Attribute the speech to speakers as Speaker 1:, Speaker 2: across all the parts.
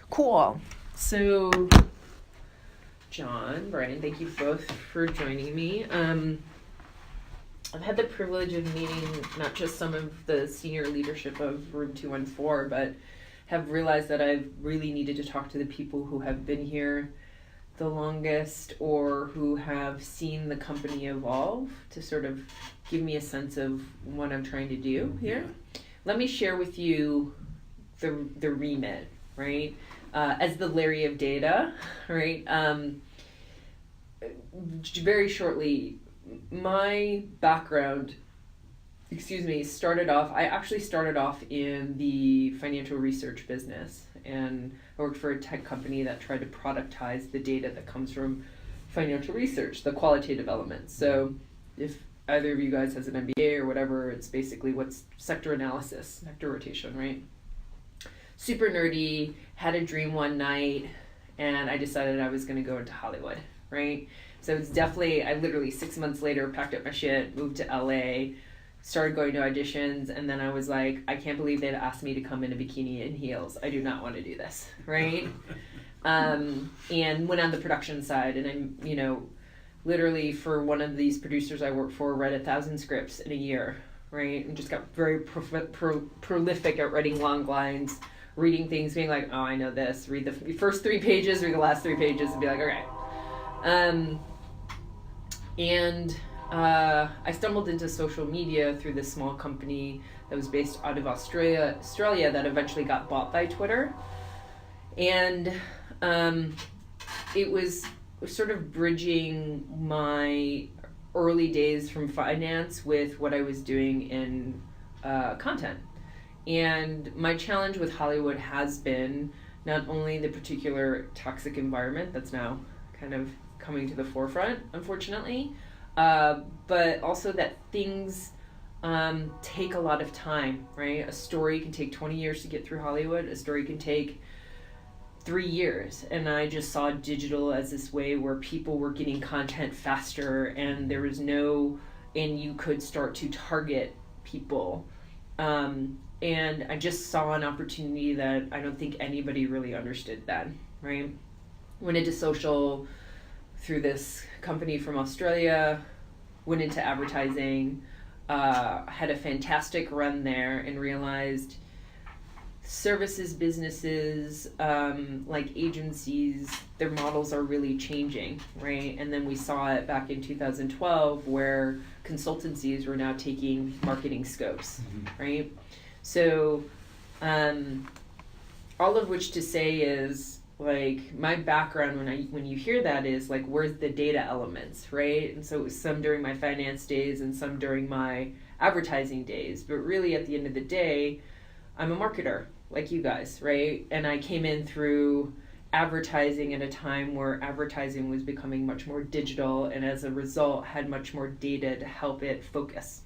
Speaker 1: Cool. So, John, Brian, thank you both for joining me. I've had the privilege of meeting not just some of the senior leadership of Room 214, but have realized that I've really needed to talk to the people who have been here the longest or who have seen the company evolve to sort of give me a sense of what I'm trying to do here. Let me share with you the remit, right? As the Larry of data, right? Very shortly, my background, I actually started off in the financial research business, and I worked for a tech company that tried to productize the data that comes from financial research, the qualitative elements. So if either of you guys has an MBA or whatever, it's basically what's sector analysis, sector rotation, right? Super nerdy, had a dream one night, and I decided I was going to go into Hollywood, right? So it's definitely, I literally 6 months later packed up my shit, moved to LA, started going to auditions, and then I was like, I can't believe they'd asked me to come in a bikini and heels. I do not want to do this, right? And went on the production side, and I, literally for one of these producers I worked for, read 1,000 scripts in a year, right? And just got very prolific at writing long lines, reading things, being like, oh, I know this. Read the first 3 pages, read the last 3 pages, and be like, okay. I stumbled into social media through this small company that was based out of Australia that eventually got bought by Twitter. And it was sort of bridging my early days from finance with what I was doing in content. And my challenge with Hollywood has been not only the particular toxic environment that's now kind of coming to the forefront, unfortunately, but also that things take a lot of time, right? A story can take 20 years to get through Hollywood. A story can take 3 years. And I just saw digital as this way where people were getting content faster, and there was and you could start to target people. And I just saw an opportunity that I don't think anybody really understood then, right? Went into social through this company from Australia, went into advertising, had a fantastic run there, and realized services businesses, like agencies, their models are really changing, right? And then we saw it back in 2012 where consultancies were now taking marketing scopes, right? So all of which to say is, like, my background when you hear that is like, where's the data elements, right? And so it was some during my finance days and some during my advertising days, but really at the end of the day, I'm a marketer like you guys, right? And I came in through advertising at a time where advertising was becoming much more digital, and as a result had much more data to help it focus,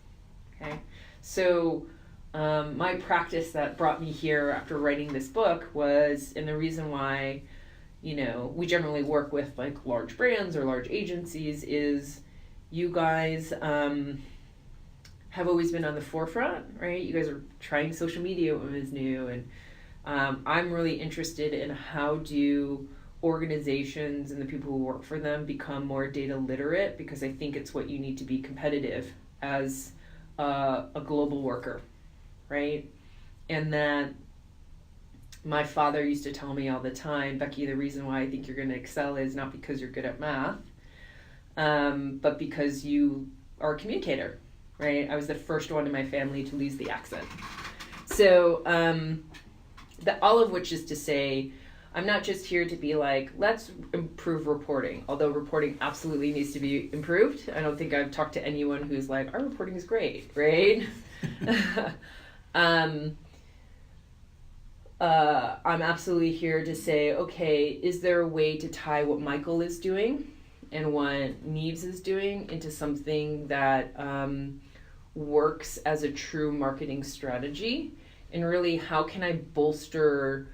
Speaker 1: okay? So my practice that brought me here after writing this book was, and the reason why, we generally work with like large brands or large agencies, is you guys have always been on the forefront, right? You guys are trying social media when it was new, and I'm really interested in how do organizations and the people who work for them become more data literate, because I think it's what you need to be competitive as a global worker. Right? And that my father used to tell me all the time, Becky, the reason why I think you're going to excel is not because you're good at math, but because you are a communicator, right? I was the first one in my family to lose the accent. So all of which is to say, I'm not just here to be like, let's improve reporting, although reporting absolutely needs to be improved. I don't think I've talked to anyone who's like, our reporting is great, right? I'm absolutely here to say, okay, is there a way to tie what Michael is doing and what Neves is doing into something that works as a true marketing strategy? And really, how can I bolster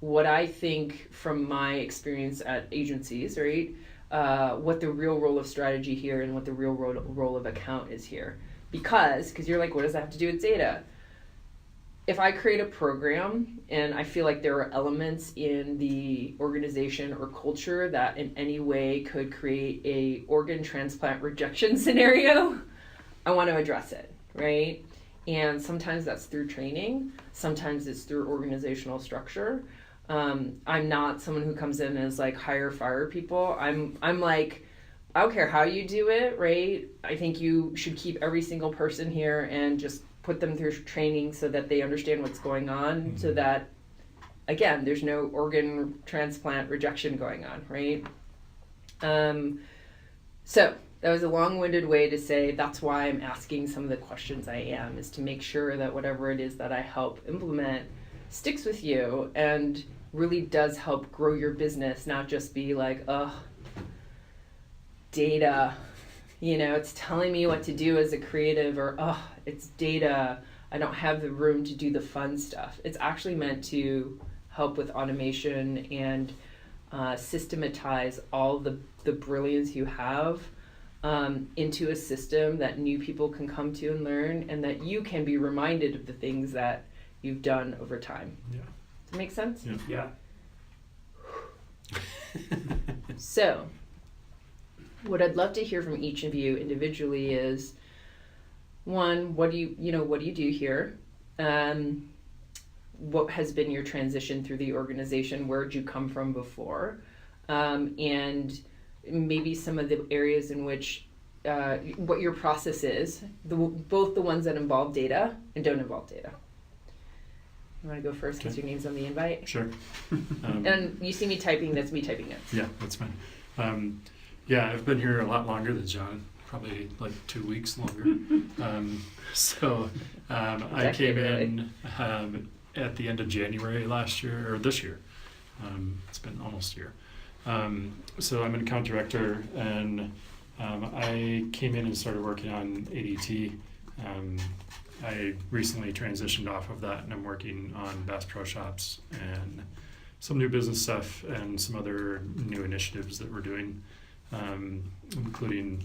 Speaker 1: what I think from my experience at agencies, right? What the real role of strategy here and what the real role of account is here. Because you're like, what does that have to do with data? if I create a program and I feel like there are elements in the organization or culture that in any way could create a organ transplant rejection scenario, I want to address it, right? And sometimes that's through training, sometimes it's through organizational structure. I'm not someone who comes in as like hire, fire people. I'm like, I don't care how you do it, right? I think you should keep every single person here and just put them through training so that they understand what's going on, so that, again, there's no organ transplant rejection going on, right? So that was a long-winded way to say that's why I'm asking some of the questions I am, is to make sure that whatever it is that I help implement sticks with you and really does help grow your business, not just be like, data, it's telling me what to do as a creative, or it's data, I don't have the room to do the fun stuff. It's actually meant to help with automation and systematize all the brilliance you have into a system that new people can come to and learn, and that you can be reminded of the things that you've done over time.
Speaker 2: Yeah.
Speaker 1: Does that make sense?
Speaker 2: Yeah.
Speaker 1: So, what I'd love to hear from each of you individually is, one, what do you do here? What has been your transition through the organization? Where did you come from before? And maybe some of the areas in which what your process is, both the ones that involve data and don't involve data. You want to go first because your name's on the invite?
Speaker 2: Sure.
Speaker 1: And you see me typing, that's me typing notes.
Speaker 2: Yeah, that's fine. I've been here a lot longer than John, probably like 2 weeks longer. I came in at the end of January last year, or this year. It's been almost a year. So I'm an account director, and I came in and started working on ADT. I recently transitioned off of that, and I'm working on Bass Pro Shops and some new business stuff and some other new initiatives that we're doing, including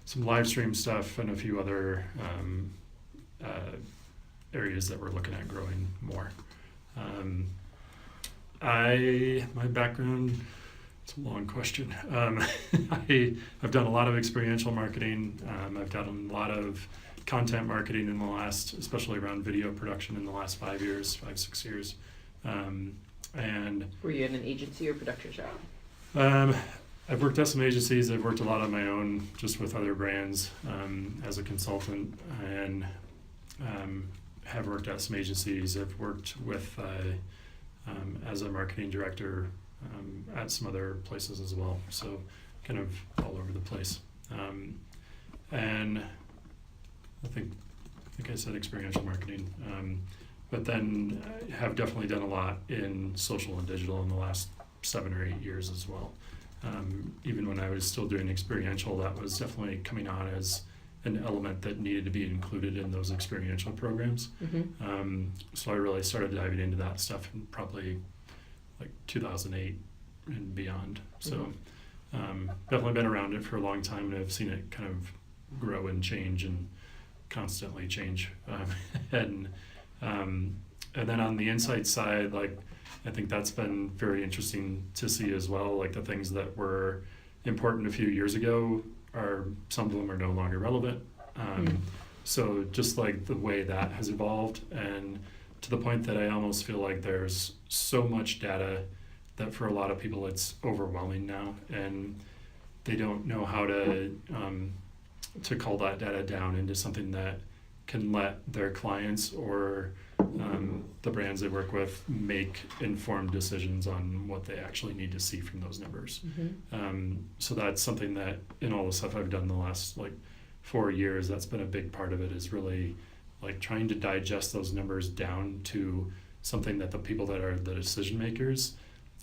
Speaker 2: some live stream stuff and a few other areas that we're looking at growing more. My background, it's a long question. I've done a lot of experiential marketing. I've done a lot of content marketing in the last, especially around video production in the last 5 years, 6 years. And
Speaker 1: were you in an agency or production shop?
Speaker 2: I've worked at some agencies. I've worked a lot on my own, just with other brands as a consultant, and have worked at some agencies. I've worked with as a marketing director at some other places as well. So kind of all over the place. And I think I said experiential marketing. But then I have definitely done a lot in social and digital in the last 7 or 8 years as well. Even when I was still doing experiential, that was definitely coming on as an element that needed to be included in those experiential programs.
Speaker 1: Mm-hmm.
Speaker 2: So I really started diving into that stuff in probably like 2008 and beyond. So definitely been around it for a long time, and I've seen it kind of grow and change and constantly change. And then on the insight side, like, I think that's been very interesting to see as well. Like, the things that were important a few years ago some of them are no longer relevant. So just like the way that has evolved, and to the point that I almost feel like there's so much data that for a lot of people it's overwhelming now, and they don't know how to cull that data down into something that can let their clients or the brands they work with make informed decisions on what they actually need to see from those numbers.
Speaker 1: Mm-hmm.
Speaker 2: So that's something that in all the stuff I've done the last 4 years, that's been a big part of it, is really like trying to digest those numbers down to something that the people that are the decision makers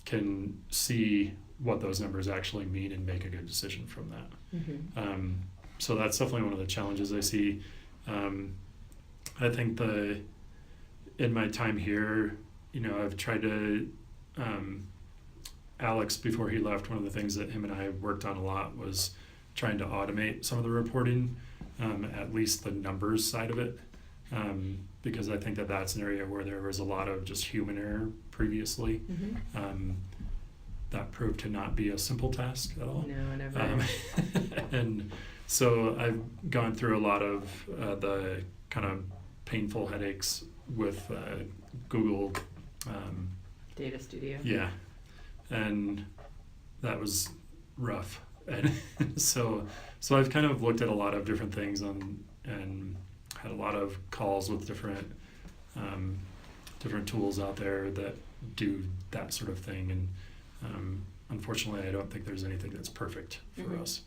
Speaker 2: can see what those numbers actually mean and make a good decision from that.
Speaker 1: Mm-hmm.
Speaker 2: So that's definitely one of the challenges I see. I think in my time here, I've tried to, Alex, before he left, one of the things that him and I worked on a lot was trying to automate some of the reporting, at least the numbers side of it. because I think that that's an area where there was a lot of just human error previously. That proved to not be a simple task at all.
Speaker 1: No, never.
Speaker 2: And so I've gone through a lot of the kind of painful headaches with Google.
Speaker 1: Data Studio.
Speaker 2: Yeah, and that was rough. And so I've kind of looked at a lot of different things and had a lot of calls with different tools out there that do that sort of thing. And unfortunately, I don't think there's anything that's perfect for us.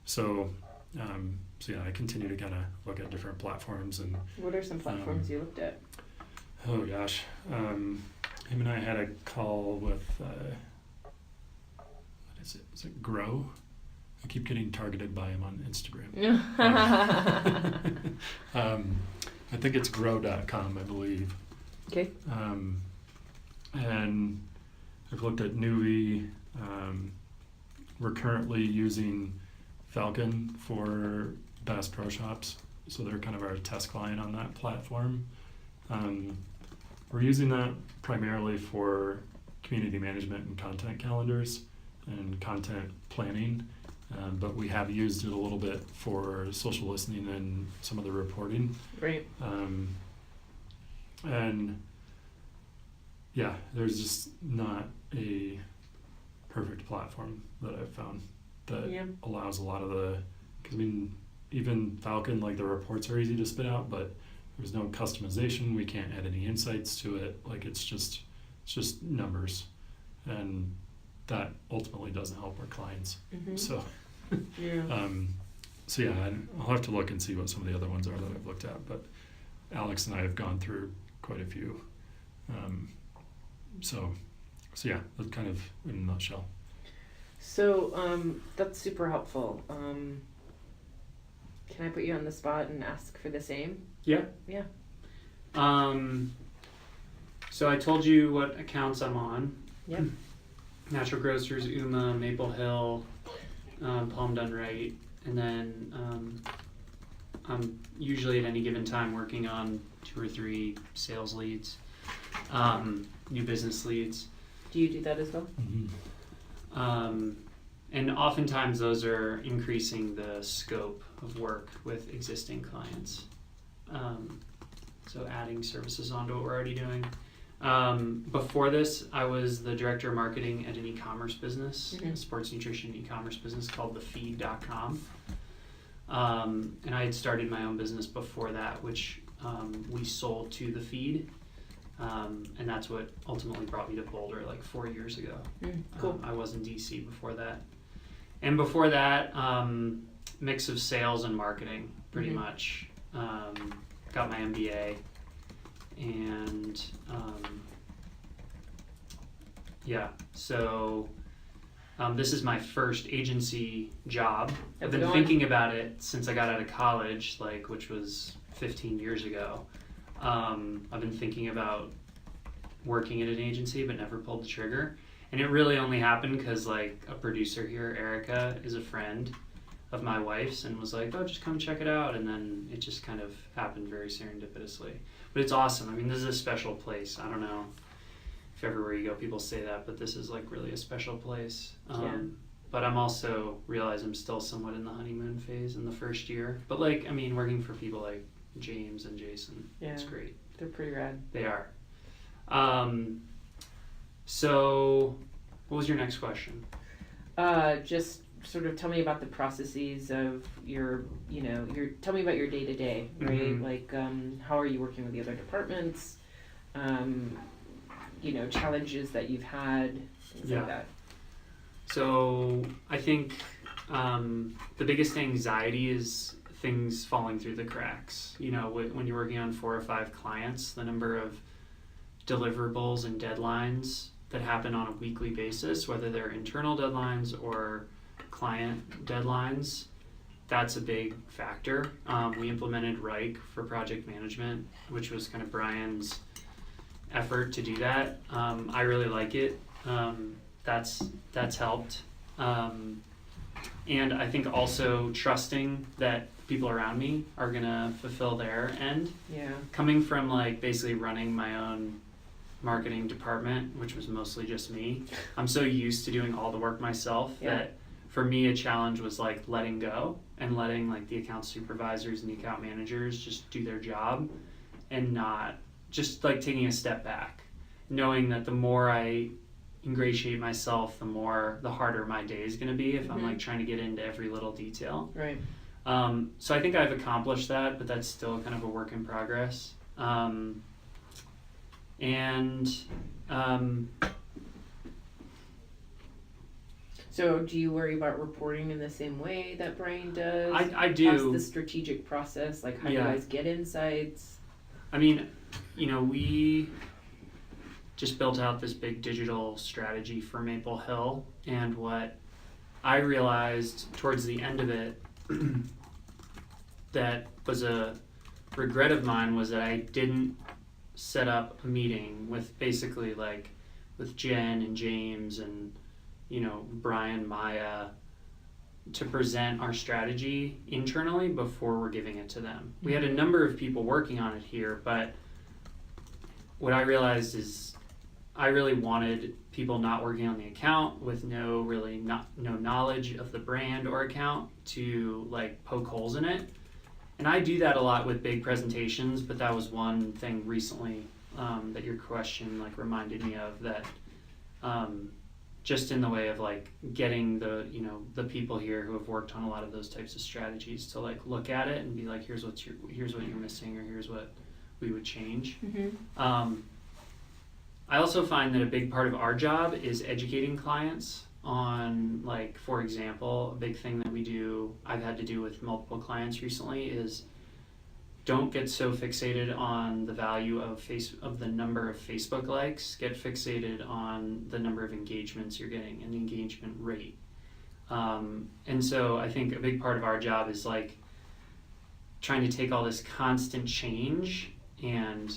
Speaker 2: So yeah, I continue to kind of look at different platforms. And
Speaker 1: what are some platforms you looked at?
Speaker 2: Oh gosh, him and I had a call with what is it? Is it Grow? I keep getting targeted by him on Instagram. I think it's grow.com, I believe.
Speaker 1: Okay.
Speaker 2: And I've looked at Nuvi. We're currently using Falcon for Bass Pro Shops, so they're kind of our test client on that platform. We're using that primarily for community management and content calendars and content planning, but we have used it a little bit for social listening and some of the reporting.
Speaker 1: Right.
Speaker 2: And yeah, there's just not a perfect platform that I've found that allows a lot of the, because I mean, even Falcon, like the reports are easy to spit out, but there's no customization. We can't add any insights to it. Like it's just numbers, and that ultimately doesn't help our clients. So, so yeah, I'll have to look and see what some of the other ones are that I've looked at. But Alex and I have gone through quite a few. So yeah, that's kind of in a nutshell.
Speaker 1: So that's super helpful. Can I put you on the spot and ask for the same?
Speaker 3: Yeah.
Speaker 1: Yeah.
Speaker 3: So I told you what accounts I'm on.
Speaker 1: Yep.
Speaker 3: Natural Grocers, Uma, Maple Hill, Palm Done Right, and then I'm usually at any given time working on 2 or 3 sales leads, new business leads.
Speaker 1: Do you do that as well?
Speaker 3: And oftentimes those are increasing the scope of work with existing clients. So adding services onto what we're already doing. Before this, I was the director of marketing at an e-commerce business, a sports nutrition e-commerce business called thefeed.com. And I had started my own business before that, which we sold to The Feed. And that's what ultimately brought me to Boulder like 4 years ago.
Speaker 1: Cool.
Speaker 3: I was in DC before that. And before that, mix of sales and marketing, pretty much. Got my MBA. And so this is my first agency job. I've been thinking about it since I got out of college, like which was 15 years ago. I've been thinking about working at an agency, but never pulled the trigger. And it really only happened because like a producer here, Erica, is a friend of my wife's and was like, oh, just come check it out. And then it just kind of happened very serendipitously. But it's awesome. I mean, this is a special place. I don't know if everywhere you go people say that, but this is like really a special place. But I'm also realize I'm still somewhat in the honeymoon phase in the first year. But like, I mean, working for people like James and Jason, it's great.
Speaker 1: They're pretty rad.
Speaker 3: They are. So what was your next question?
Speaker 1: Just sort of tell me about the processes of tell me about your day to day, right? Like, how are you working with the other departments? Challenges that you've had, things like that.
Speaker 3: So I think the biggest anxiety is things falling through the cracks. When you're working on 4 or 5 clients, the number of deliverables and deadlines that happen on a weekly basis, whether they're internal deadlines or client deadlines, that's a big factor. We implemented Rike for project management, which was kind of Brian's effort to do that. I really like it. That's helped. And I think also trusting that people around me are gonna fulfill their end.
Speaker 1: Yeah.
Speaker 3: Coming from like basically running my own marketing department, which was mostly just me, I'm so used to doing all the work myself that for me a challenge was like letting go and letting like the account supervisors and the account managers just do their job, and not just like taking a step back, knowing that the more I ingratiate myself, the harder my day is going to be if I'm like trying to get into every little detail.
Speaker 1: Right.
Speaker 3: So I think I've accomplished that, but that's still kind of a work in progress.
Speaker 1: So do you worry about reporting in the same way that Brian does?
Speaker 3: I do.
Speaker 1: How's the strategic process? Like, how do you guys get insights?
Speaker 3: I mean, we just built out this big digital strategy for Maple Hill, and what I realized towards the end of it that was a regret of mine was that I didn't set up a meeting with basically like with Jen and James and Brian, Maya, to present our strategy internally before we're giving it to them. We had a number of people working on it here, but what I realized is I really wanted people not working on the account with no knowledge of the brand or account to like poke holes in it. And I do that a lot with big presentations, but that was one thing recently that your question like reminded me of, that just in the way of like getting the people here who have worked on a lot of those types of strategies to like look at it and be like, here's what you're missing, or here's what we would change. I also find that a big part of our job is educating clients on, like, for example, a big thing that I've had to do with multiple clients recently is don't get so fixated on the value of the number of Facebook likes. Get fixated on the number of engagements you're getting and the engagement rate. And so I think a big part of our job is like trying to take all this constant change and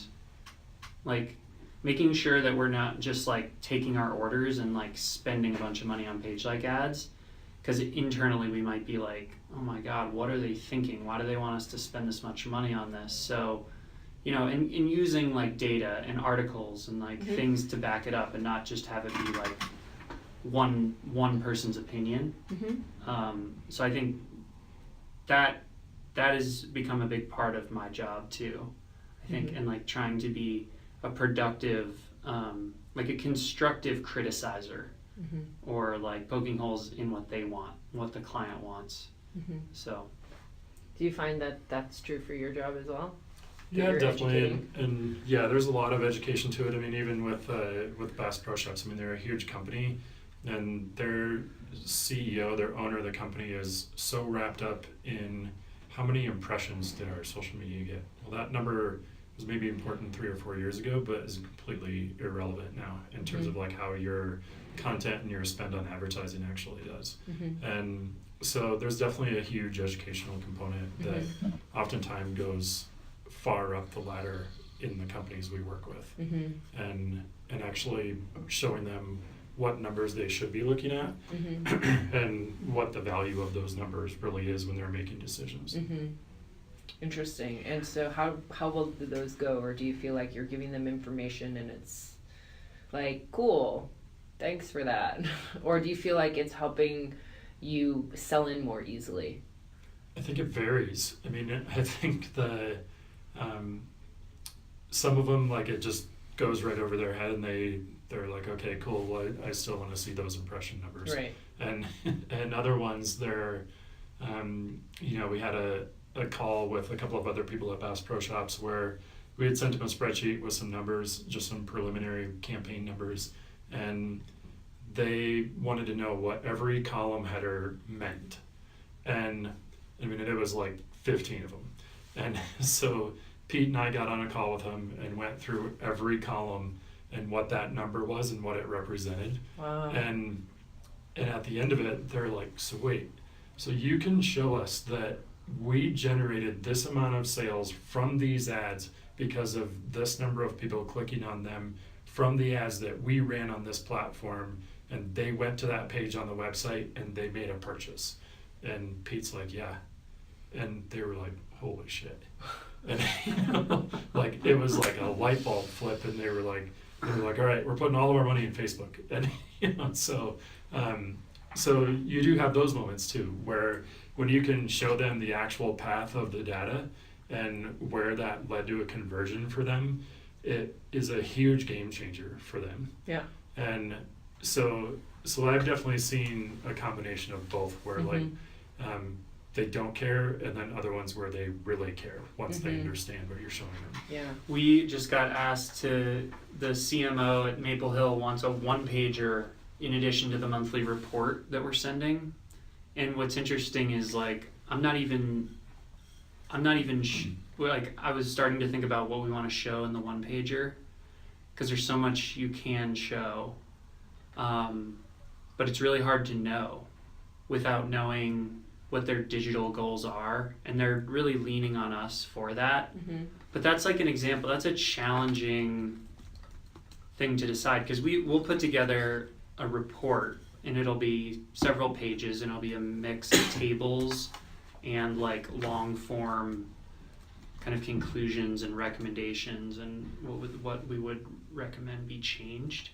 Speaker 3: like making sure that we're not just like taking our orders and like spending a bunch of money on page like ads, because internally we might be like, oh my god, what are they thinking? Why do they want us to spend this much money on this? So and using like data and articles and like things to back it up, and not just have it be like one person's opinion. So I think that has become a big part of my job too, I think. And like trying to be a productive, like a constructive criticizer, or like poking holes in what they want, what the client wants. So
Speaker 1: do you find that that's true for your job as well?
Speaker 2: Yeah, definitely. And yeah, there's a lot of education to it. I mean, even with Bass Pro Shops, I mean, they're a huge company, and their CEO, their owner of the company, is so wrapped up in how many impressions did our social media get. Well, that number was maybe important 3 or 4 years ago, but is completely irrelevant now in terms of like how your content and your spend on advertising actually does. And so there's definitely a huge educational component that oftentimes goes far up the ladder in the companies we work with, and actually showing them what numbers they should be looking at and what the value of those numbers really is when they're making decisions.
Speaker 1: Interesting. And so how well do those go? Or do you feel like you're giving them information and it's like, cool, thanks for that? Or do you feel like it's helping you sell in more easily?
Speaker 2: I think it varies. I mean, I think some of them, like, it just goes right over their head, and they're like, okay, cool, well, I still want to see those impression numbers.
Speaker 1: Right.
Speaker 2: And other ones, they're, we had a call with a couple of other people at Bass Pro Shops where we had sent them a spreadsheet with some numbers, just some preliminary campaign numbers, and they wanted to know what every column header meant. And I mean, it was like 15 of them. And so Pete and I got on a call with him and went through every column and what that number was and what it represented.
Speaker 1: Wow.
Speaker 2: And at the end of it, they're like, so wait, so you can show us that we generated this amount of sales from these ads because of this number of people clicking on them from the ads that we ran on this platform, and they went to that page on the website and they made a purchase. And Pete's like, yeah. and they were like, holy shit. And like it was like a light bulb flip, and they were like, all right, we're putting all of our money in Facebook. And so you do have those moments too, where when you can show them the actual path of the data and where that led to a conversion for them, it is a huge game changer for them.
Speaker 1: Yeah.
Speaker 2: And so I've definitely seen a combination of both, where like they don't care, and then other ones where they really care once they understand what you're showing them.
Speaker 1: Yeah.
Speaker 3: We just got asked to, the CMO at Maple Hill wants a one-pager in addition to the monthly report that we're sending. And what's interesting is like, I'm not even like, I was starting to think about what we want to show in the one-pager, because there's so much you can show. But it's really hard to know without knowing what their digital goals are, and they're really leaning on us for that. But that's like an example, that's a challenging thing to decide, because we'll put together a report, and it'll be several pages, and it'll be a mix of tables and like long form kind of conclusions and recommendations, and what we would recommend be changed.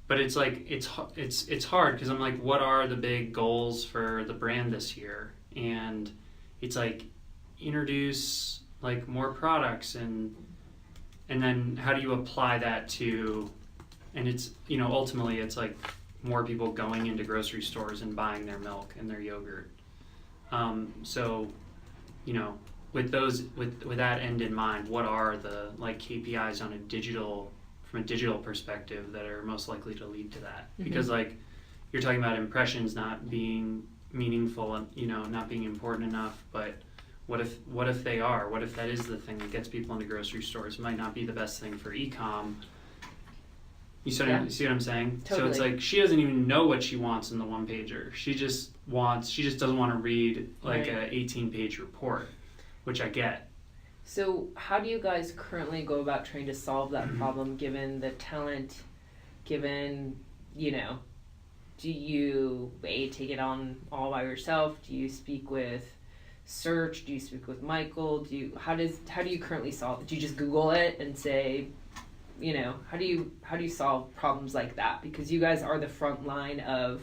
Speaker 3: But it's like it's hard, because I'm like, what are the big goals for the brand this year? And it's like, introduce like more products, and then how do you apply that to, and it's, you know, ultimately it's like more people going into grocery stores and buying their milk and their yogurt. So, you know, with that end in mind, what are the like KPIs on from a digital perspective that are most likely to lead to that? Because like, you're talking about impressions not being meaningful and, you know, not being important enough, but what if they are? What if that is the thing that gets people into grocery stores? It might not be the best thing for e-com. You see what I'm saying?
Speaker 1: Totally.
Speaker 3: So it's like, she doesn't even know what she wants in the one pager. She just doesn't want to read like a 18-page report, which I get.
Speaker 1: So how do you guys currently go about trying to solve that problem, given the talent, given, you know, do you take it on all by yourself? Do you speak with search? Do you speak with Michael? How do you currently solve it? Do you just Google it and say, you know, how do you solve problems like that? Because you guys are the front line of,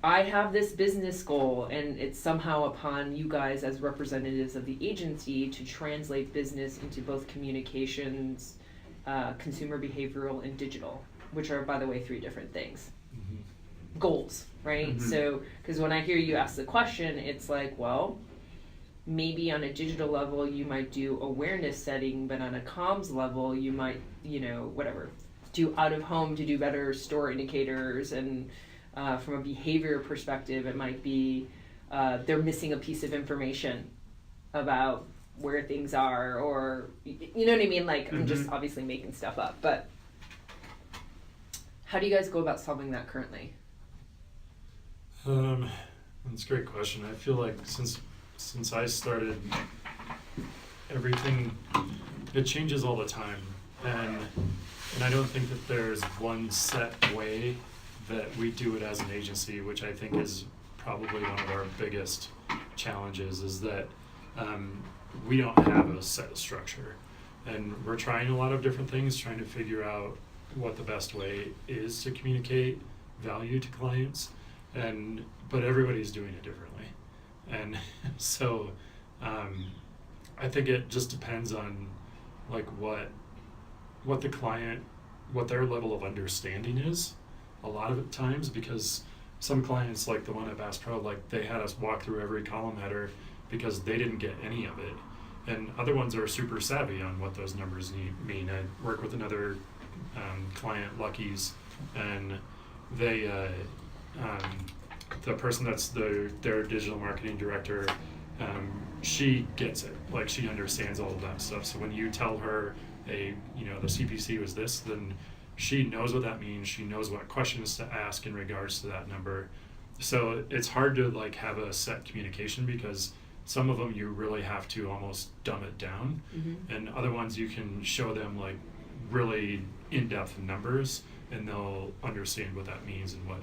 Speaker 1: I have this business goal, and it's somehow upon you guys as representatives of the agency to translate business into both communications, consumer behavioral, and digital, which are, by the way, 3 different things. Goals, right? So, because when I hear you ask the question, it's like, well, maybe on a digital level you might do awareness setting, but on a comms level you might, you know, whatever, do out of home to do better store indicators, and from a behavior perspective, it might be they're missing a piece of information about where things are, or you know what I mean? Like, I'm just obviously making stuff up, but how do you guys go about solving that currently?
Speaker 2: That's a great question. I feel like since I started, everything, it changes all the time, and I don't think that there's one set way that we do it as an agency, which I think is probably one of our biggest challenges, is that we don't have a set structure, and we're trying a lot of different things, trying to figure out what the best way is to communicate value to clients, but everybody's doing it differently, and so I think it just depends on like what the client, what their level of understanding is a lot of times, because some clients, like the one at Bass Pro, like they had us walk through every column header because they didn't get any of it, and other ones are super savvy on what those numbers mean. I work with another client, Lucky's, and they the person that's their digital marketing director, she gets it, like she understands all of that stuff. So when you tell her the CPC was this, then she knows what that means. She knows what questions to ask in regards to that number. So it's hard to like have a set communication, because some of them you really have to almost dumb it down, and other ones you can show them like really in-depth numbers, and they'll understand what that means and what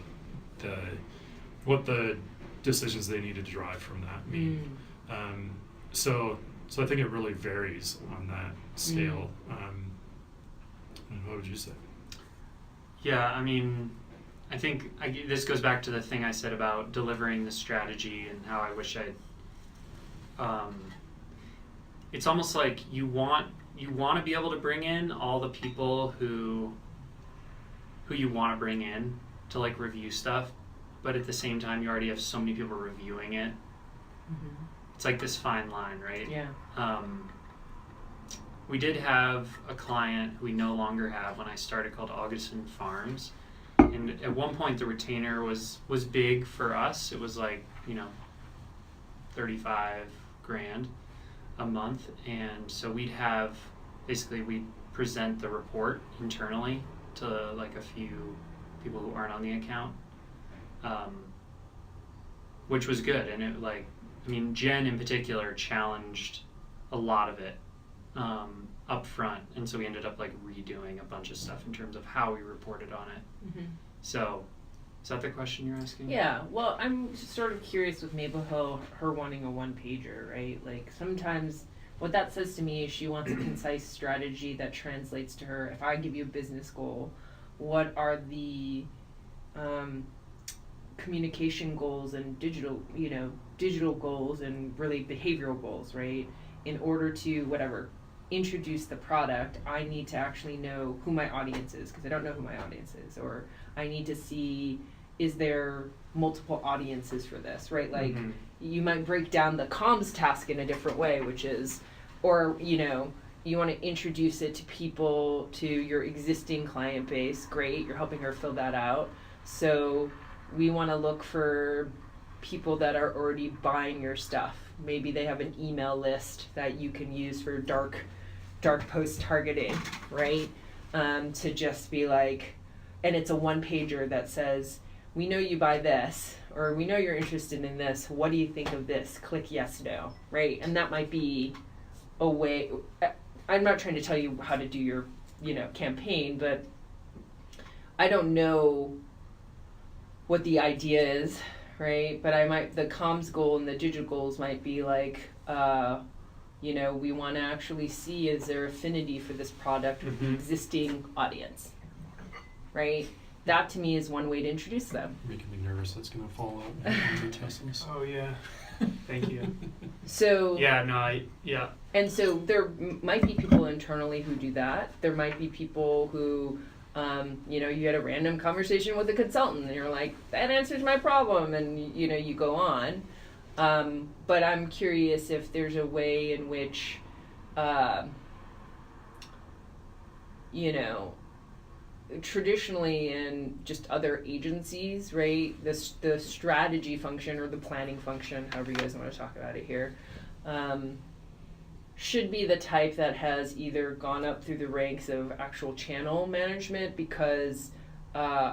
Speaker 2: what the decisions they need to drive from that mean. So I think it really varies on that scale. And what would you say?
Speaker 3: Yeah, I mean, I think this goes back to the thing I said about delivering the strategy and how I wish I'd. It's almost like you want to be able to bring in all the people who you want to bring in to like review stuff, but at the same time you already have so many people reviewing it. It's like this fine line, right?
Speaker 1: Yeah.
Speaker 3: We did have a client who we no longer have when I started called Augustin Farms, and at one point the retainer was big for us. It was like, $35,000 a month, and so we'd present the report internally to like a few people who aren't on the account, which was good. And it Jen in particular challenged a lot of it up front, and so we ended up like redoing a bunch of stuff in terms of how we reported on it. So is that the question you're asking?
Speaker 1: Yeah, well, I'm just sort of curious with Maple Hill, her wanting a one-pager, right? Like, sometimes what that says to me is she wants a concise strategy that translates to her. If I give you a business goal, what are the communication goals and digital goals and really behavioral goals, right? In order to, introduce the product, I need to actually know who my audience is, because I don't know who my audience is, or I need to see, is there multiple audiences for this, right? Like, you might break down the comms task in a different way, which is, or, you want to introduce it to people, to your existing client base. Great, you're helping her fill that out. So we want to look for people that are already buying your stuff. Maybe they have an email list that you can use for dark post targeting, right? To just be like, and it's a one-pager that says, we know you buy this, or we know you're interested in this. What do you think of this? Click yes, no, right? And that might be a way. I'm not trying to tell you how to do your, campaign, but I don't know what the idea is, right? But the comms goal and the digital goals might be like, we want to actually see, is there affinity for this product with the existing audience, right? That to me is one way to introduce them.
Speaker 2: Making me nervous that's going to fall out into Tesla's.
Speaker 3: Oh yeah, thank you.
Speaker 1: So
Speaker 3: yeah.
Speaker 1: And so there might be people internally who do that. There might be people who, you had a random conversation with a consultant and you're like, that answers my problem, and you go on. But I'm curious if there's a way in which, traditionally in just other agencies, right, the strategy function or the planning function, however you guys want to talk about it here, should be the type that has either gone up through the ranks of actual channel management, because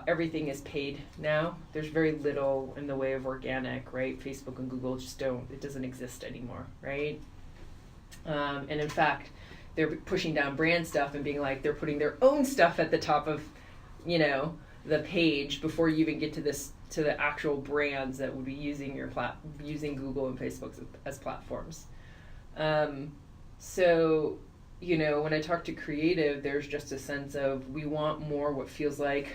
Speaker 1: everything is paid now. There's very little in the way of organic, right? Facebook and Google it doesn't exist anymore, right? And in fact, they're pushing down brand stuff and being like, they're putting their own stuff at the top of, the page before you even get to the actual brands that would be using using Google and Facebook as platforms. So, when I talk to creative, there's just a sense of, we want more what feels like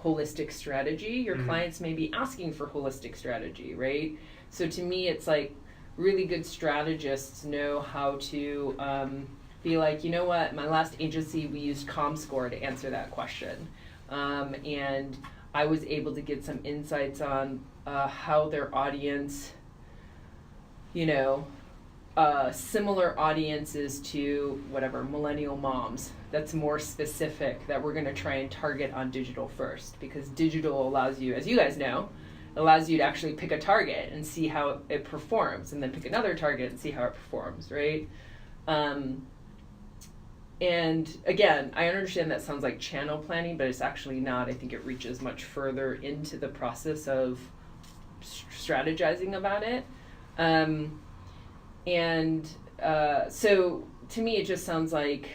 Speaker 1: holistic strategy. Your clients may be asking for holistic strategy, right? So to me, it's like, really good strategists know how to be like, my last agency, we used ComScore to answer that question. And I was able to get some insights on how their audience, similar audiences to millennial moms. That's more specific, that we're going to try and target on digital first, because digital allows you, as you guys know, to actually pick a target and see how it performs, and then pick another target and see how it performs, right? And again, I understand that sounds like channel planning, but it's actually not. I think it reaches much further into the process of strategizing about it. So to me, it just sounds like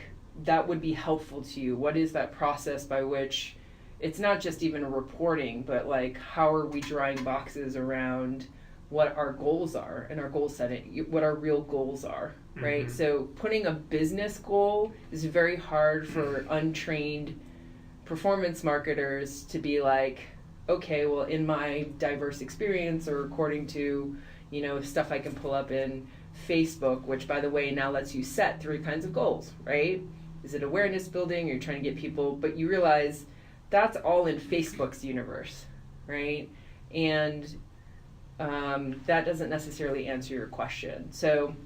Speaker 1: that would be helpful to you. What is that process by which it's not just even a reporting, but like how are we drawing boxes around what our goals are and our goal setting, what our real goals are, right?
Speaker 3: Mm-hmm.
Speaker 1: So putting a business goal is very hard for untrained performance marketers to be like, okay, well, in my diverse experience, or according to, you know, stuff I can pull up in Facebook, which by the way now lets you set 3 kinds of goals, right? Is it awareness building? You're trying to get people, but you realize that's all in Facebook's universe, right? And that doesn't necessarily answer your question. So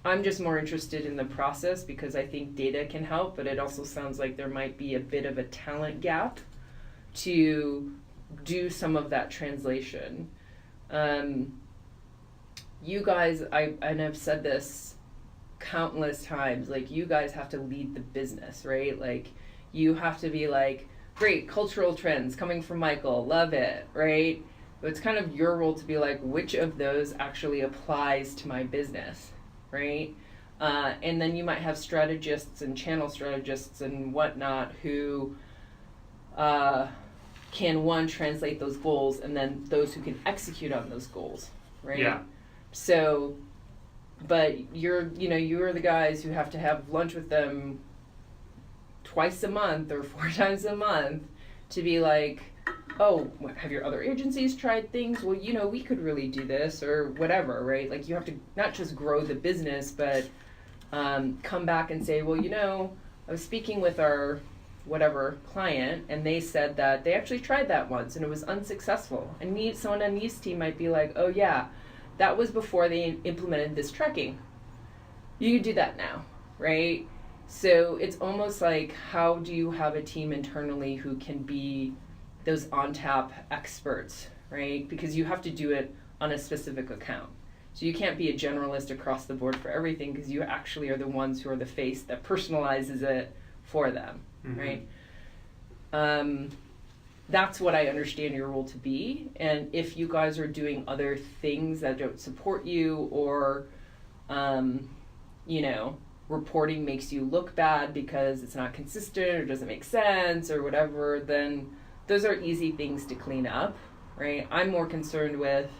Speaker 1: I'm just more interested in the process because I think data can help, but it also sounds like there might be a bit of a talent gap to do some of that translation. You guys, I've said this countless times, like you guys have to lead the business, right? Like you have to be like, great, cultural trends coming from Michael, love it, right? But it's kind of your role to be like, which of those actually applies to my business, right? And then you might have strategists and channel strategists and whatnot who can, one, translate those goals, and then those who can execute on those goals, right?
Speaker 3: Yeah.
Speaker 1: So, but you're the guys who have to have lunch with them twice a month or 4 times a month to be like, oh, have your other agencies tried things? Well, you know, we could really do this or whatever, right? Like you have to not just grow the business, but come back and say, well, you know, I was speaking with our whatever client and they said that they actually tried that once and it was unsuccessful. And someone on Neve's team might be like, oh yeah, that was before they implemented this tracking. You can do that now, right? So it's almost like, how do you have a team internally who can be those on-tap experts, right? Because you have to do it on a specific account. So you can't be a generalist across the board for everything because you actually are the ones who are the face that personalizes it for them, right? That's what I understand your role to be. And if you guys are doing other things that don't support you or, you know, reporting makes you look bad because it's not consistent or doesn't make sense or whatever, then those are easy things to clean up, right? I'm more concerned with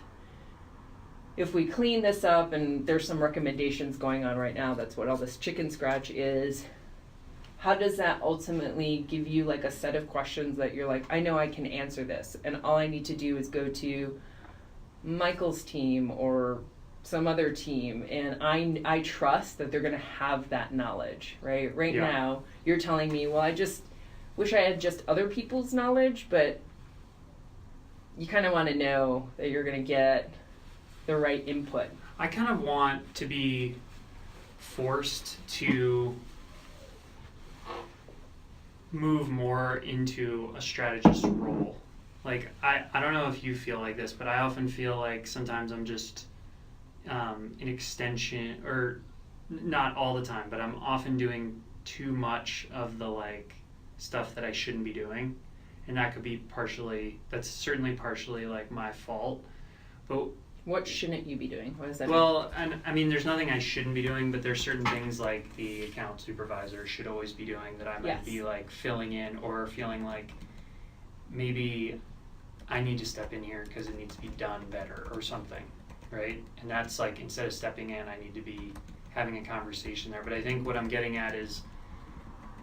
Speaker 1: if we clean this up, and there's some recommendations going on right now, that's what all this chicken scratch is. How does that ultimately give you like a set of questions that you're like, I know I can answer this, and all I need to do is go to Michael's team or some other team, and I trust that they're going to have that knowledge, right? Right now, you're telling me, well, I just wish I had just other people's knowledge, but you kind of want to know that you're going to get the right input.
Speaker 3: I kind of want to be forced to move more into a strategist role. Like, I don't know if you feel like this, but I often feel like sometimes I'm just an extension, or not all the time, but I'm often doing too much of the like stuff that I shouldn't be doing. And that could be that's certainly partially like my fault. But
Speaker 1: what shouldn't you be doing? What does that
Speaker 3: mean? And I mean, there's nothing I shouldn't be doing, but there's certain things like the account supervisor should always be doing that I might be like filling in, or feeling like maybe I need to step in here because it needs to be done better or something, right? And that's like, instead of stepping in, I need to be having a conversation there. But I think what I'm getting at is,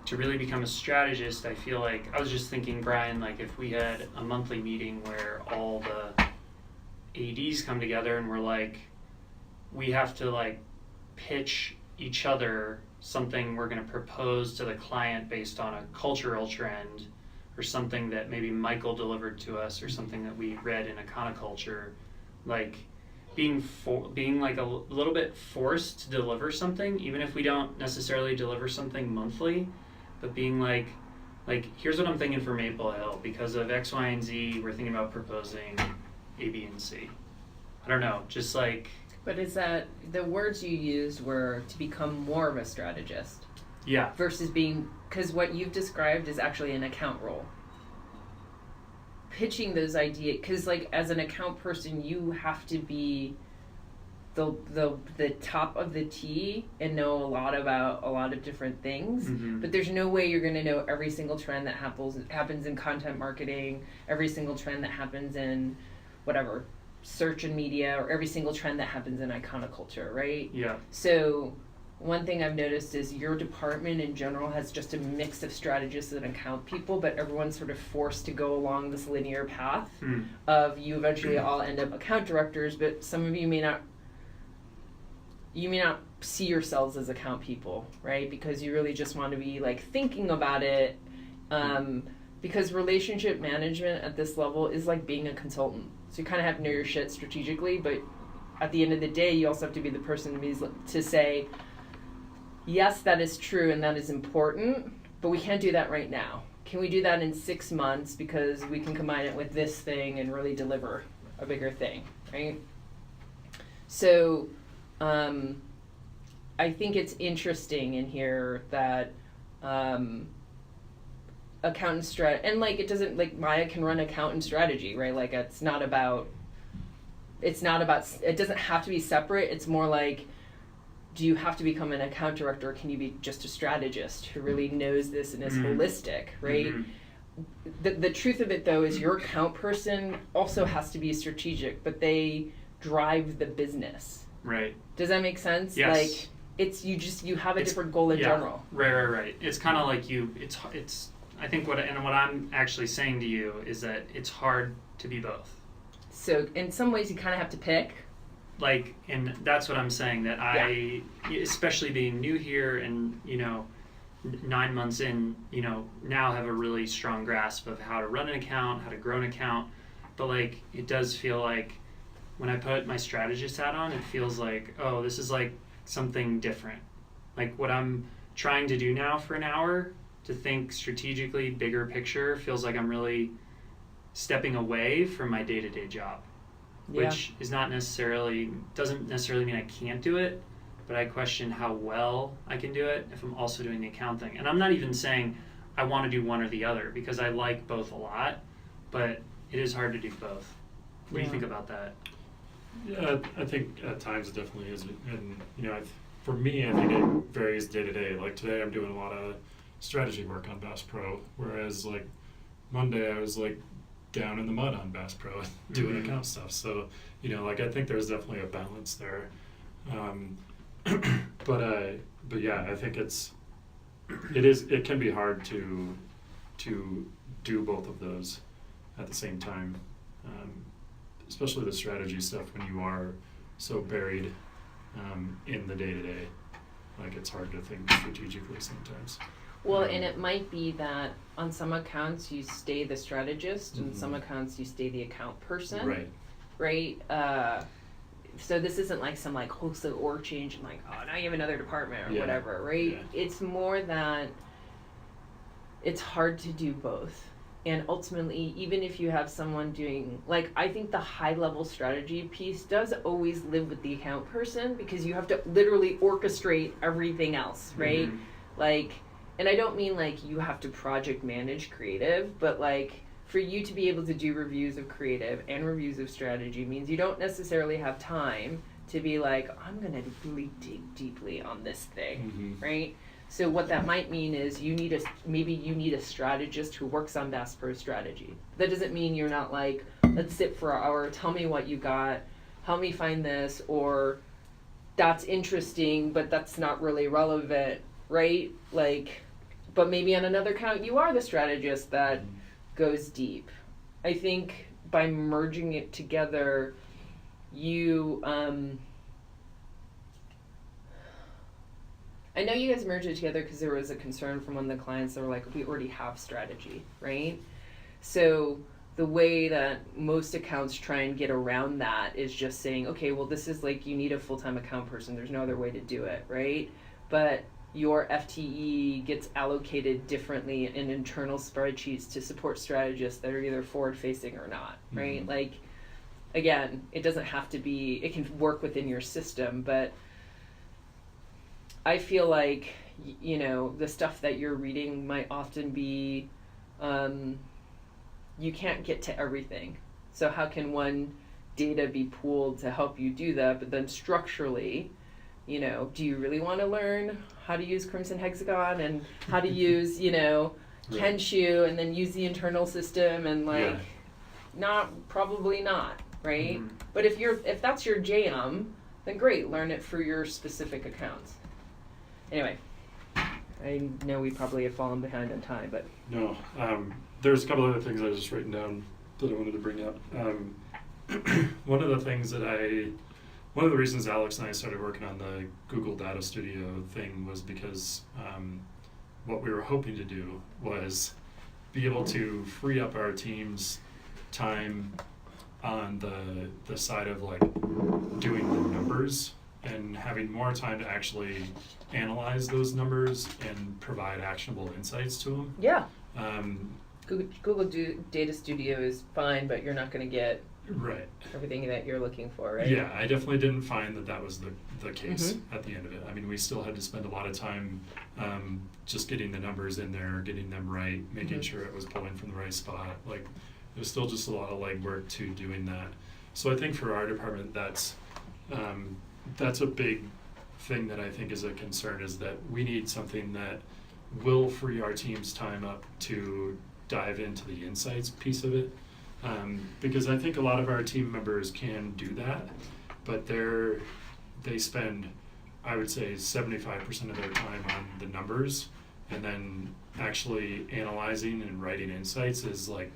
Speaker 3: to really become a strategist, I feel like, I was just thinking, Brian, like if we had a monthly meeting where all the ADs come together and we're like, we have to like pitch each other something we're going to propose to the client based on a cultural trend, or something that maybe Michael delivered to us, or something that we read in Econoculture, like being like a little bit forced to deliver something, even if we don't necessarily deliver something monthly, but being like here's what I'm thinking for Maple Hill because of X, Y, and Z. We're thinking about proposing A, B, and C. I don't know, just like.
Speaker 1: But is that the words you used were to become more of a strategist?
Speaker 3: Yeah.
Speaker 1: Versus being, because what you've described is actually an account role. Pitching those ideas, because like as an account person, you have to be the top of the T and know a lot about a lot of different things, but there's no way you're going to know every single trend that happens in content marketing, every single trend that happens in whatever search and media, or every single trend that happens in iconoculture, right?
Speaker 3: Yeah.
Speaker 1: So one thing I've noticed is your department in general has just a mix of strategists and account people, but everyone's sort of forced to go along this linear path of you eventually all end up account directors, but some of you may not see yourselves as account people, right? Because you really just want to be like thinking about it, because relationship management at this level is like being a consultant. So you kind of have to know your shit strategically, but at the end of the day, you also have to be the person to say, yes, that is true and that is important, but we can't do that right now. Can we do that in 6 months because we can combine it with this thing and really deliver a bigger thing, right? So I think it's interesting in here that accountant strategy, and like it doesn't, like Maya can run accountant strategy, right? Like it doesn't have to be separate. It's more like, do you have to become an account director, or can you be just a strategist who really knows this and is holistic, right? The truth of it though is your account person also has to be strategic, but they drive the business.
Speaker 3: Right.
Speaker 1: Does that make sense?
Speaker 3: Yes.
Speaker 1: Like you have a different goal in general.
Speaker 3: Right. It's kind of like it's I think what I'm actually saying to you is that it's hard to be both.
Speaker 1: So in some ways you kind of have to pick.
Speaker 3: Like, and that's what I'm saying, that I, especially being new here and, 9 months in, now have a really strong grasp of how to run an account, how to grow an account. But like, it does feel like when I put my strategist hat on, it feels like, oh, this is like something different. Like what I'm trying to do now for an hour, to think strategically, bigger picture, feels like I'm really stepping away from my day-to-day job. Which is doesn't necessarily mean I can't do it, but I question how well I can do it if I'm also doing the account thing. And I'm not even saying I want to do one or the other, because I like both a lot, but it is hard to do both. What do you think about that?
Speaker 2: Yeah, I think at times it definitely is. And, for me, I think it varies day to day. Like today I'm doing a lot of strategy work on Bass Pro, whereas like Monday I was like down in the mud on Bass Pro doing account stuff. So, I think there's definitely a balance there. But yeah, I think it can be hard to do both of those at the same time. Especially the strategy stuff when you are so buried in the day-to-day. Like it's hard to think strategically sometimes.
Speaker 1: Well, and it might be that on some accounts you stay the strategist, and some accounts you stay the account person. Right? So this isn't like some like wholesale org change and like, oh, now you have another department or whatever, right? Yeah. It's more that it's hard to do both. And ultimately, even if you have someone doing, like, I think the high-level strategy piece does always live with the account person, because you have to literally orchestrate everything else, right? Like, and I don't mean like you have to project manage creative, but like for you to be able to do reviews of creative and reviews of strategy means you don't necessarily have time to be like, I'm going to really dig deeply on this thing, right? So what that might mean is maybe you need a strategist who works on Bass Pro strategy. That doesn't mean you're not like, let's sit for an hour, tell me what you got, help me find this, or that's interesting, but that's not really relevant, right? Like, but maybe on another count, you are the strategist that goes deep. I think by merging it together, you, I know you guys merged it together because there was a concern from one of the clients that were like, we already have strategy, right? So the way that most accounts try and get around that is just saying, okay, well, this is like, you need a full-time account person. There's no other way to do it, right? But your FTE gets allocated differently in internal spreadsheets to support strategists that are either forward-facing or not, right? Like, again, it doesn't have to be, it can work within your system, but I feel like, the stuff that you're reading might often be, you can't get to everything. So how can one data be pooled to help you do that, but then structurally, you know, do you really want to learn how to use Crimson Hexagon and how to use, you know,
Speaker 2: Right.
Speaker 1: Kenshu and then use the internal system and like,
Speaker 2: Yeah.
Speaker 1: probably not, right?
Speaker 2: Mhm.
Speaker 1: But if that's your jam, then great, learn it for your specific accounts. Anyway, I know we probably have fallen behind on time, but
Speaker 2: No, there's a couple other things I was just writing down that I wanted to bring up. One of the reasons Alex and I started working on the Google Data Studio thing was because what we were hoping to do was be able to free up our team's time on the side of like doing the numbers and having more time to actually analyze those numbers and provide actionable insights to them.
Speaker 1: yeah,
Speaker 2: Um,
Speaker 1: Google Data Studio is fine, but you're not going to get
Speaker 2: right.
Speaker 1: everything that you're looking for, right?
Speaker 2: Yeah, I definitely didn't find that was the case
Speaker 1: Mhm.
Speaker 2: at the end of it. I mean, we still had to spend a lot of time just getting the numbers in there, getting them right, making
Speaker 1: Mhm.
Speaker 2: sure it was pulling from the right spot. Like, there's still just a lot of legwork to doing that. So I think for our department, that's a big thing that I think is a concern, is that we need something that will free our team's time up to dive into the insights piece of it. Because I think a lot of our team members can do that, but they spend, I would say, 75% of their time on the numbers, and then actually analyzing and writing insights is like,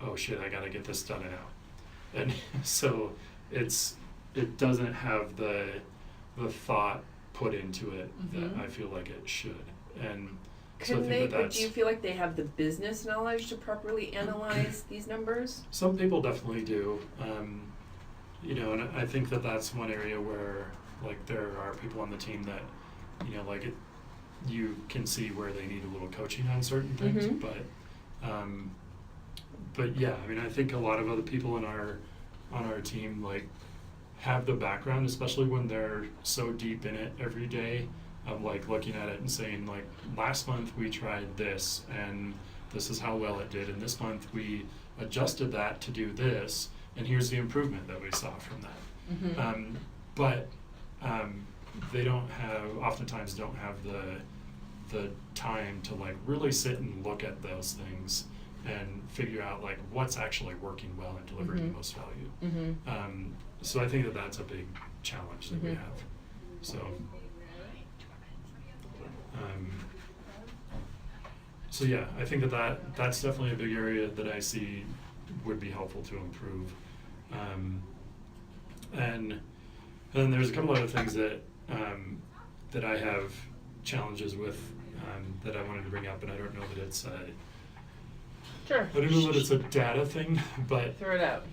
Speaker 2: oh shit, I gotta get this done now. And so it doesn't have the thought put into it that
Speaker 1: Mhm.
Speaker 2: I feel like it should. And so I
Speaker 1: Couldn't
Speaker 2: think
Speaker 1: they,
Speaker 2: that
Speaker 1: but
Speaker 2: that's,
Speaker 1: do you feel like they have the business knowledge to properly analyze these numbers?
Speaker 2: some people definitely do. You know, and I think that that's one area where, like, there are people on the team that, you know, like, you can see where they need a little coaching on certain things,
Speaker 1: Mhm.
Speaker 2: but yeah, I mean, I think a lot of other people on our team, like, have the background, especially when they're so deep in it every day, of like looking at it and saying, like, last month we tried this and this is how well it did, and this month we adjusted that to do this, and here's the improvement that we saw from that.
Speaker 1: Mm-hmm.
Speaker 2: But they oftentimes don't have the time to like really sit and look at those things and figure out like what's actually working well and delivering
Speaker 1: Mhm.
Speaker 2: the most value.
Speaker 1: Mm-hmm.
Speaker 2: So I think that that's a big challenge that we
Speaker 1: Mhm.
Speaker 2: have. So yeah, I think that's definitely a big area that I see would be helpful to improve. And then there's a couple other things that that I have challenges with that I wanted to bring up, and I don't know that it's
Speaker 1: Sure.
Speaker 2: I don't know that it's a data thing, but
Speaker 1: Throw it out.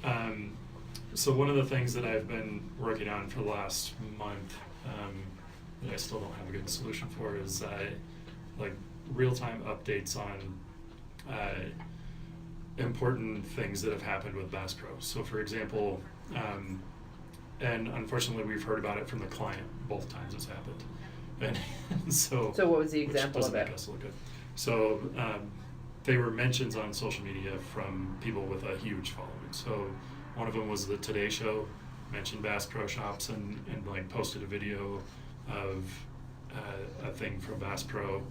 Speaker 2: so one of the things that I've been working on for the last month that I still don't have a good solution for is like real-time updates on important things that have happened with Bass Pro. So for example, and unfortunately we've heard about it from the client both times it's happened. And so
Speaker 1: So what was the
Speaker 2: which
Speaker 1: example
Speaker 2: doesn't
Speaker 1: of it?
Speaker 2: make us look good. So they were mentions on social media from people with a huge following. So one of them was the Today Show, mentioned Bass Pro Shops and like posted a video of a thing from Bass Pro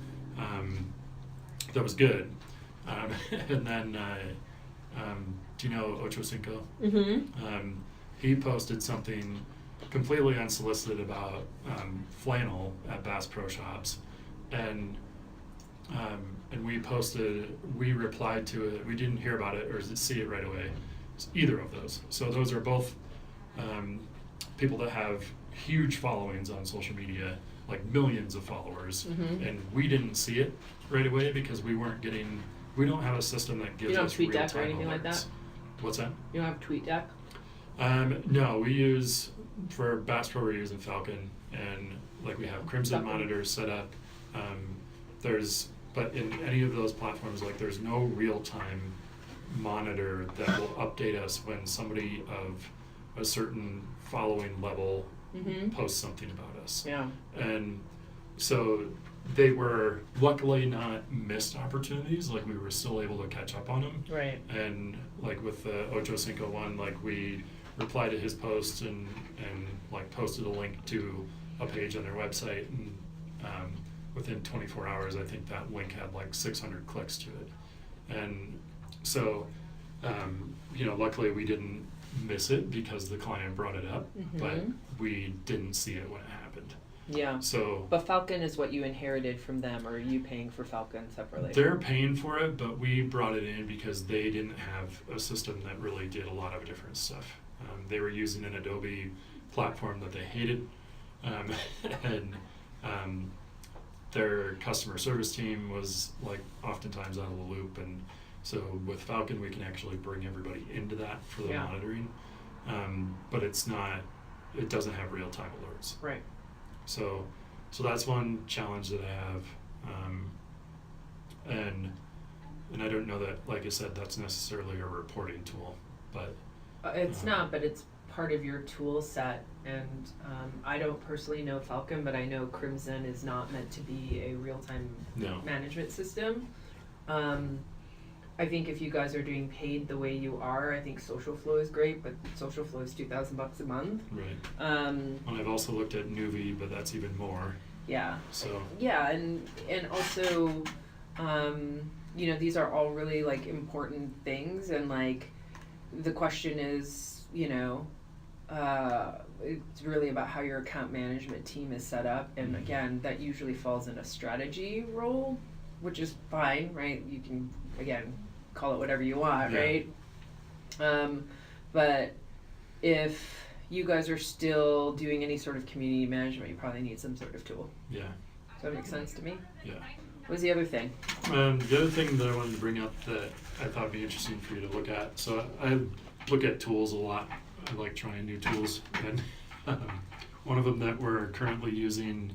Speaker 2: that was good. And then do you know Ocho Cinco?
Speaker 1: Mm-hmm.
Speaker 2: He posted something completely unsolicited about flannel at Bass Pro Shops, and we replied to it. We didn't hear about it or see it right away, either of those. So those are both people that have huge followings on social media, like millions of followers,
Speaker 1: Mhm.
Speaker 2: and we didn't see it right away because we don't have a system that gives
Speaker 1: You don't
Speaker 2: us
Speaker 1: have TweetDeck or
Speaker 2: real-time
Speaker 1: anything like
Speaker 2: alerts.
Speaker 1: that?
Speaker 2: What's that?
Speaker 1: You don't have TweetDeck?
Speaker 2: No, we use, for Bass Pro, we're using Falcon, and like we have Crimson
Speaker 1: Falcon.
Speaker 2: monitors set up. But in any of those platforms, like there's no real-time monitor that will update us when somebody of a certain following level
Speaker 1: Mm-hmm.
Speaker 2: posts something about us.
Speaker 1: Yeah.
Speaker 2: And so they were luckily not missed opportunities, like we were still able to catch up on them.
Speaker 1: Right.
Speaker 2: And like with the Ocho Cinco one, like we replied to his post and like posted a link to a page on their website, and within 24 hours I think that link had like 600 clicks to it. And so luckily we didn't miss it because the client brought it up, but we didn't see it when it happened.
Speaker 1: Yeah.
Speaker 2: So,
Speaker 1: but Falcon is what you inherited from them, or are you paying for Falcon separately?
Speaker 2: They're paying for it, but we brought it in because they didn't have a system that really did a lot of different stuff. They were using an Adobe platform that they hated, and their customer service team was like oftentimes out of the loop. And so with Falcon, we can actually bring everybody into that for the monitoring, but it doesn't have real-time alerts.
Speaker 1: Right.
Speaker 2: So that's one challenge that I have, and I don't know that, like I said, that's necessarily a reporting tool, but
Speaker 1: it's not, but it's part of your tool set. And I don't personally know Falcon, but I know Crimson is not meant to be a real-time management system. I think if you guys are doing paid the way you are, I think Social Flow is great, but Social Flow is $2,000 a month.
Speaker 2: Right. And I've also looked at Nuvi, but that's even more.
Speaker 1: Yeah.
Speaker 2: So. Yeah,
Speaker 1: and also, these are all really like important things, and like the question is, it's really about how your account management team is set up, and again, that usually falls in a strategy role, which is fine, right? You can again call it whatever you want, right? But if you guys are still doing any sort of community management, you probably need some sort of tool.
Speaker 2: Yeah.
Speaker 1: Does that make sense to me?
Speaker 2: Yeah.
Speaker 1: What was the other thing?
Speaker 2: The other thing that I wanted to bring up that I thought would be interesting for you to look at. So I look at tools a lot. I like trying new tools, and one of them that we're currently using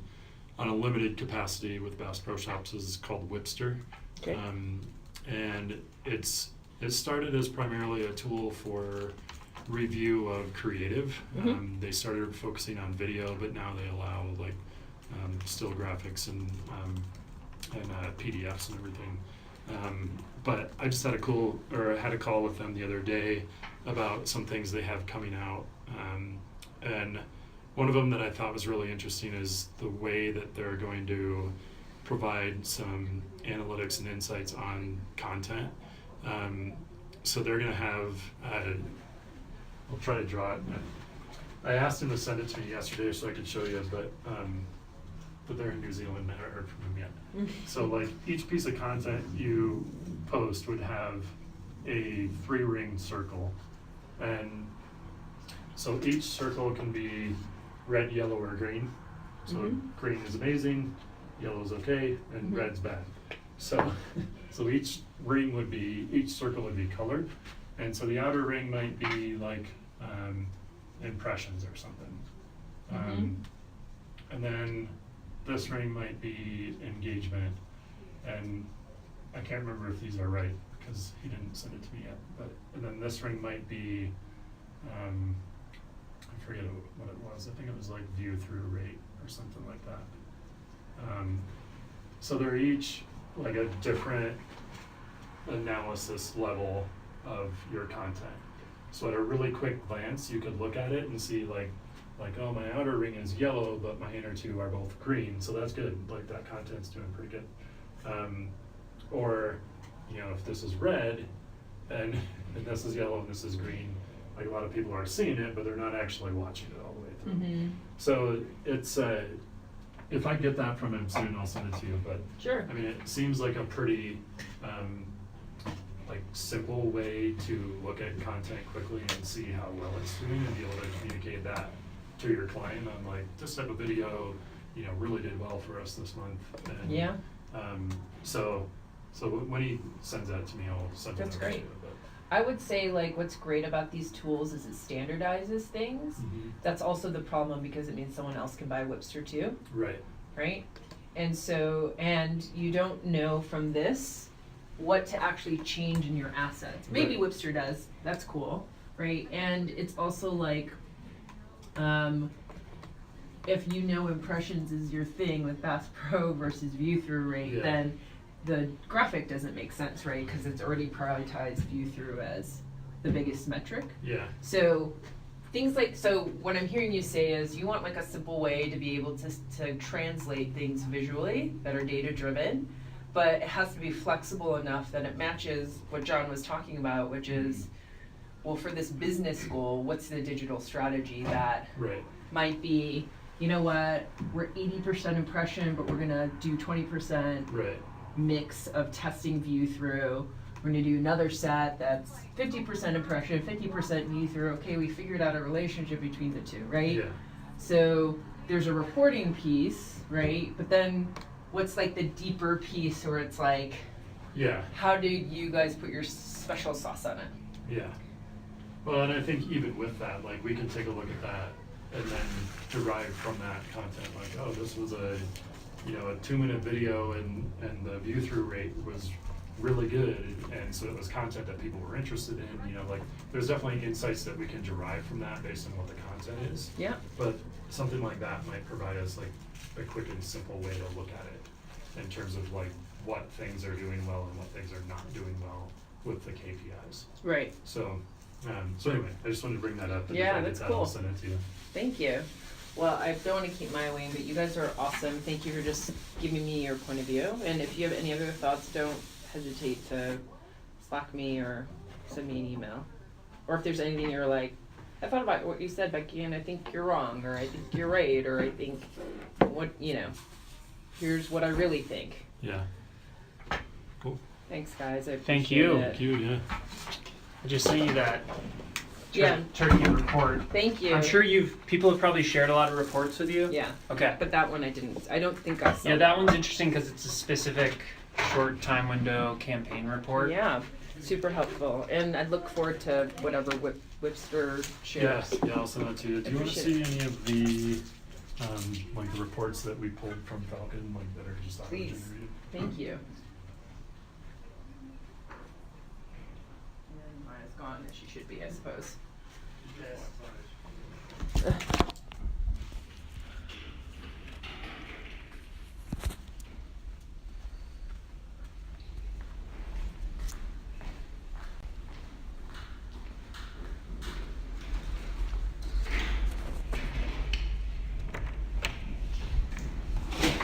Speaker 2: on a limited capacity with Bass Pro Shops is called Whipster.
Speaker 1: Okay.
Speaker 2: And it started as primarily a tool for review of creative. They started focusing on video, but now they allow like still graphics and PDFs and everything. But I just had a call with them the other day about some things they have coming out, and one of them that I thought was really interesting is the way that they're going to provide some analytics and insights on content. So they're going to have, I'll try to draw it. I asked him to send it to me yesterday so I could show you, but they're in New Zealand and I haven't heard from him yet. So like each piece of content you post would have a 3-ring circle, and so each circle can be red, yellow, or green. So green is amazing, yellow is okay, and red's bad. So each circle would be colored, and so the outer ring might be like impressions or something, and then this ring might be engagement, and I can't remember if these are right because he didn't send it to me yet. And then this ring might be I forget what it was. I think it was like view through rate or something like that. So they're each like a different analysis level of your content. So at a really quick glance, you could look at it and see like, oh, my outer ring is yellow, but my inner two are both green, so that's good. Like that content's doing pretty good. Or, if this is red and this is yellow and this is green, like a lot of people are seeing it, but they're not actually watching it all the way through. So it's if I get that from him soon, I'll send it to you. But
Speaker 1: sure.
Speaker 2: I mean, it seems like a pretty like simple way to look at content quickly and see how well it's doing and be able to communicate that to your client on like this type of video, really did well for us this month. And, so when he sends that to me, I'll send it over to you.
Speaker 1: I would say like what's great about these tools is it standardizes things. That's also the problem because it means someone else can buy Whipster too. Right? And so, and you don't know from this what to actually change in your assets. Maybe Whipster does. That's cool, right? And it's also like, if impressions is your thing with Bass Pro versus view through rate, then the graphic doesn't make sense, right? Because it's already prioritized view through as the biggest metric. So things like, so what I'm hearing you say is you want like a simple way to be able to translate things visually that are data driven, but it has to be flexible enough that it matches what John was talking about, which is, well, for this business goal, what's the digital strategy that
Speaker 2: Right.
Speaker 1: might be, you know what, we're 80% impression, but we're gonna do 20%
Speaker 2: Right.
Speaker 1: mix of testing view through. We're gonna do another set that's 50% impression, 50% view through. Okay, we figured out a relationship between the two, right?
Speaker 2: Yeah.
Speaker 1: So there's a reporting piece, right? But then what's like the deeper piece where it's like,
Speaker 2: Yeah.
Speaker 1: how do you guys put your special sauce on it?
Speaker 2: Yeah. Well, and I think even with that, like, we can take a look at that and then derive from that content, like, oh, this was a 2-minute video and the view through rate was really good, and so it was content that people were interested in, like, there's definitely insights that we can derive from that based on what the content is.
Speaker 1: Yeah.
Speaker 2: But something like that might provide us like a quick and simple way to look at it in terms of like what things are doing well and what things are not doing well with the KPIs.
Speaker 1: Right.
Speaker 2: So anyway, I just wanted to bring that up. And
Speaker 1: Yeah,
Speaker 2: if I
Speaker 1: that's
Speaker 2: get that, I'll
Speaker 1: cool.
Speaker 2: send it to you.
Speaker 1: Thank you. Well, I don't want to keep my wing, but you guys are awesome. Thank you for just giving me your point of view. And if you have any other thoughts, don't hesitate to Slack me or send me an email. Or if there's anything you're like, I thought about what you said, Becky, and I think you're wrong, or I think you're right, or I think here's what I really think.
Speaker 2: Yeah. Cool.
Speaker 1: Thanks, guys. I
Speaker 3: Thank
Speaker 1: appreciate
Speaker 3: you.
Speaker 1: it.
Speaker 2: Thank you. Yeah.
Speaker 3: I just sent you that
Speaker 1: Yeah.
Speaker 3: turkey report.
Speaker 1: Thank you.
Speaker 3: I'm sure people have probably shared a lot of reports with you.
Speaker 1: Yeah,
Speaker 3: Okay.
Speaker 1: but that one I didn't. I don't think I saw.
Speaker 3: Yeah, that one's interesting because it's a specific short time window campaign report.
Speaker 1: Yeah, super helpful, and I look forward to whatever Whipster shares.
Speaker 2: Yeah, I'll send that to you. Do you want to
Speaker 1: Appreciate
Speaker 2: see any of the like the reports that we pulled from Falcon, like that are just auto
Speaker 1: Please.
Speaker 2: generated?
Speaker 1: Thank you. And Maya's gone, as she should be, I suppose.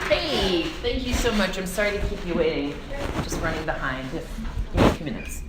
Speaker 1: Hey, thank you so much. I'm sorry to keep you waiting. Just running behind. Give me a few minutes.